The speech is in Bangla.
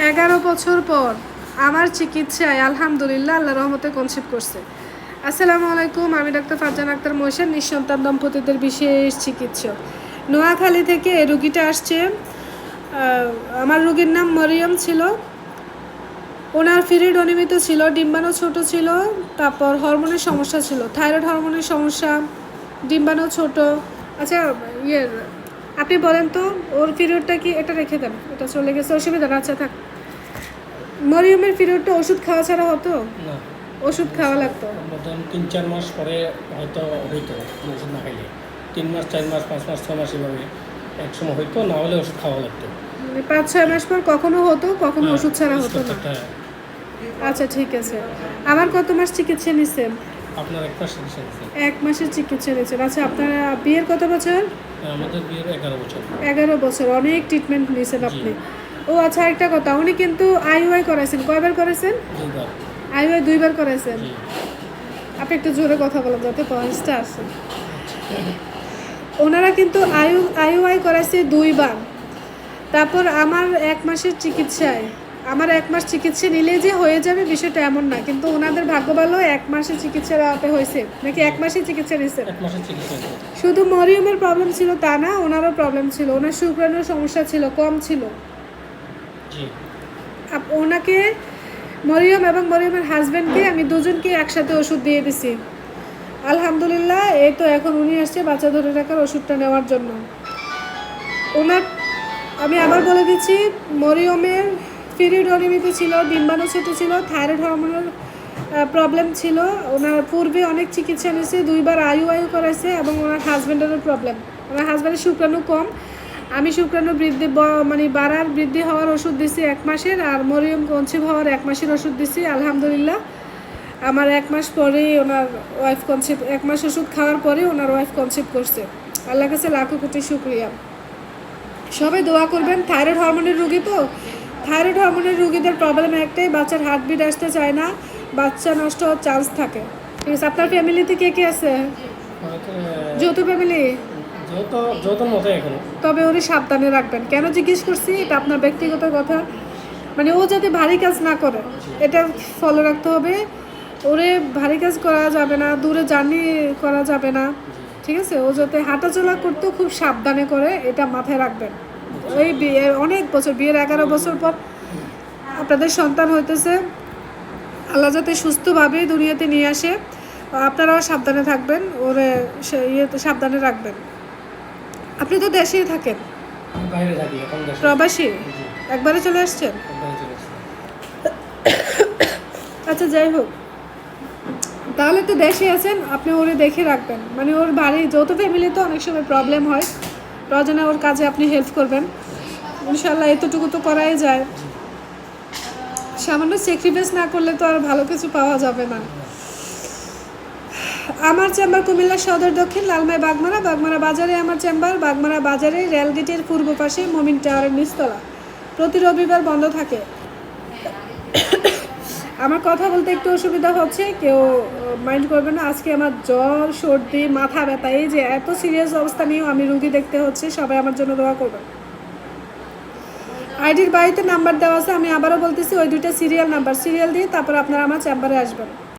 11 বছর পর আমার চিকিৎসায় আলহামদুলিল্লাহ আল্লাহর রহমতে কনসিভ করছে। আসসালামু আলাইকুম, আমি ডাক্তার ফারজানা আক্তার মহসিন, নিঃসন্তান দম্পতিদের বিশেষ চিকিৎসক। নোয়াখালী থেকে রুগীটা আসছে। আমার রুগীর নাম মরিয়ম ছিল। ওনার পিরিয়ড অনিয়মিত ছিল, ডিম্বাণু ছোট ছিল, তারপর হরমোনের সমস্যা ছিল, থাইরয়েড হরমোনের সমস্যা, ডিম্বাণু ছোট। আচ্ছা আপনি বলেন তো ওর পিরিয়ডটা কি? এটা রেখে দেন, এটা চলে গেছে, অসুবিধা না। আচ্ছা থাক। মরিয়মের পিরিয়ডটা ওষুধ খাওয়া ছাড়া হতো? না, ওষুধ খাওয়া লাগতো। ধরুন 3-4 মাস পরে হয়তো হইতো ওষুধ না খাইলে, 3 মাস 4 মাস 5 মাস 6 মাস এভাবে এক সময় হইতো, না হলে ওষুধ খাওয়া লাগতো। 5-6 মাস পর কখনো হতো, কখনো ওষুধ ছাড়া হতো না। আচ্ছা ঠিক আছে। আমার কত মাস চিকিৎসা নিছেন? আপনার 1 মাস চিকিৎসা নিয়েছে। 1 মাসের চিকিৎসা নিয়েছেন। আচ্ছা আপনার বিয়ের কত বছর? আমাদের বিয়ের 11 বছর। 11 বছর, অনেক ট্রিটমেন্ট নিয়েছেন আপনি। ও আচ্ছা, একটা কথা, উনি কিন্তু আইওআই করাইছেন। কয়বার করেছেন? 2 বার। আইওআই 2 বার করাইছেন। আপনি একটু জোরে কথা বলেন যাতে পয়েন্টসটা আসে। ওনারা কিন্তু আইওআই করাইছে 2 বার। তারপর আমার 1 মাসের চিকিৎসায়, আমার 1 মাস চিকিৎসা নিলে যে হয়ে যাবে বিষয়টা এমন না, কিন্তু ওনাদের ভাগ্য ভালো 1 মাসের চিকিৎসার আওতায় হয়েছে। নাকি 1 মাসের চিকিৎসা নিয়েছেন? 1 মাসের চিকিৎসা। শুধু মরিয়মের প্রবলেম ছিল তা না, ওনারও প্রবলেম ছিল। ওনার শুক্রাণুর সমস্যা ছিল, কম ছিল। ওনাকে, মরিয়ম এবং মরিয়মের হাজব্যান্ডকে, আমি দুজনকে একসাথে ওষুধ দিয়ে দিছি। আলহামদুলিল্লাহ, এই তো এখন উনি আসছে বাচ্চা ধরে রাখার ওষুধটা নেওয়ার জন্য। ওনার, আমি আবার বলে দিচ্ছি, মরিয়মের পিরিয়ড অনিয়মিত ছিল, ডিম্বাণু ছোট ছিল, থাইরয়েড হরমোনের প্রবলেম ছিল। ওনার পূর্বে অনেক চিকিৎসা নিয়েছে, 2 বার আইইউ করাইছে, এবং ওনার হাজব্যান্ডেরও প্রবলেম। ওনার হাজব্যান্ডের শুক্রাণু কম। আমি শুক্রাণু বৃদ্ধি হওয়ার ওষুধ দিছি 1 মাসের, আর মরিয়ম কনসিভ হওয়ার 1 মাসের ওষুধ দিছি। আলহামদুলিল্লাহ আমার 1 মাস পরেই ওনার ওয়াইফ কনসিভ, 1 মাস ওষুধ খাওয়ার পরে ওনার ওয়াইফ কনসিভ করছে। আল্লাহর কাছে লাখো কোটি শুকরিয়া। সবাই দোয়া করবেন। থাইরয়েড হরমোনের রুগী তো, থাইরয়েড হরমোনের রুগীদের প্রবলেম একটাই, বাচ্চার হার্টবিট আসতে চায় না, বাচ্চা নষ্ট হওয়ার চান্স থাকে। ঠিক আছে, আপনার ফ্যামিলিতে কে কে আছে? যৌথ ফ্যামিলি? যৌথর মতো এখন। তবে ওরে সাবধানে রাখবেন। কেন জিজ্ঞেস করছি, এটা আপনার ব্যক্তিগত কথা। মানে ও যাতে ভারী কাজ না করে, এটা ফলো রাখতে হবে। ওরে ভারী কাজ করা যাবে না, দূরে জার্নি করা যাবে না। ঠিক আছে, ও যাতে হাঁটাচলা করতেও খুব সাবধানে করে, এটা মাথায় রাখবেন। ওই অনেক বছর, বিয়ের 11 বছর পর আপনাদের সন্তান হইতেছে, আল্লাহ যাতে সুস্থভাবে দুনিয়াতে নিয়ে আসে, আপনারাও সাবধানে থাকবেন, ওরে সাবধানে রাখবেন। আপনি তো দেশেই থাকেন? বাইরে থাকি এখন, প্রবাসী? একবারে চলে আসছেন? আচ্ছা যাই হোক, তাহলে তো দেশে আছেন, আপনি ওরে দেখে রাখবেন। মানে ওর বাড়ি, যৌথ ফ্যামিলি তো অনেক সময় প্রবলেম হয়, প্রয়োজনে ওর কাজে আপনি হেল্প করবেন। ইনশাল্লাহ এতটুকু তো করাই যায়। সামান্য স্যাক্রিফাইস না করলে তো আর ভালো কিছু পাওয়া যাবে না। আমার চেম্বার কুমিল্লা সদর দক্ষিণ, লালমাই বাগমারা বাজারে আমার চেম্বার। বাগমারা বাজারে রেলগেটের পূর্ব পাশে মমিন টাওয়ারের নিচতলা। প্রতি রবিবার বন্ধ থাকে। আমার কথা বলতে একটু অসুবিধা হচ্ছে, কেউ মাইন্ড করবে না। আজকে আমার জ্বর, সর্দি, মাথা ব্যথা, এই যে এত সিরিয়াস অবস্থা নিয়েও আমি রুগী দেখতে হচ্ছে। সবাই আমার জন্য দোয়া করবেন। আইডির বাড়িতে নাম্বার দেওয়া আছে, আমি আবারও বলতেছি, ওই 2টা সিরিয়াল নাম্বার, সিরিয়াল দিয়ে তারপর আপনারা আমার চেম্বারে আসবেন।